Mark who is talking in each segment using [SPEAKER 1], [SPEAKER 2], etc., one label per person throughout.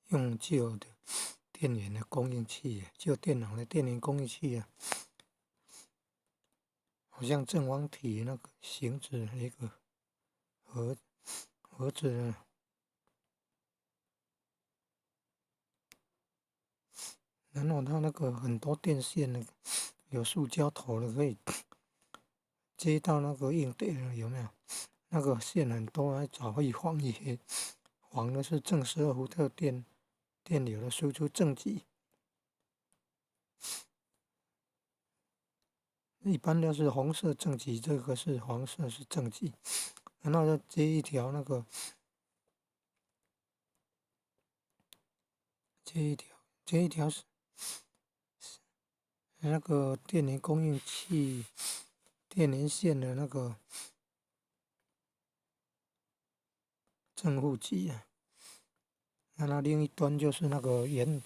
[SPEAKER 1] 用旧的电源的供应器，旧电脑的电源供应器啊，好像正方体那个形制的一个盒子呢，然后它那个很多电线呢，有塑胶头的可以接到那个硬碟了，有没有？那个线很多，还找一黄一黑，黄的是正12伏特电流的输出正极，一般都是红色正极，这个是黄色是正极，然后再接一条接一条是那个电源供应器电源线的那个正负极啊，那它另一端就是那个圆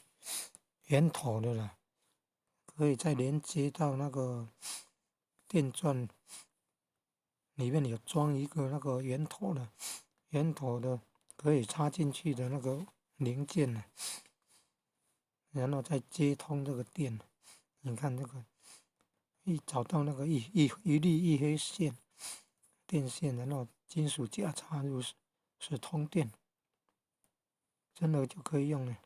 [SPEAKER 1] 头的啦，可以再连接到那个电钻里面有装一个那个圆头的可以插进去的那个零件呢，然后再接通这个电。你看这个一找到那个一粒一黑线电线，然后金属夹插入是通电，真的就可以用了。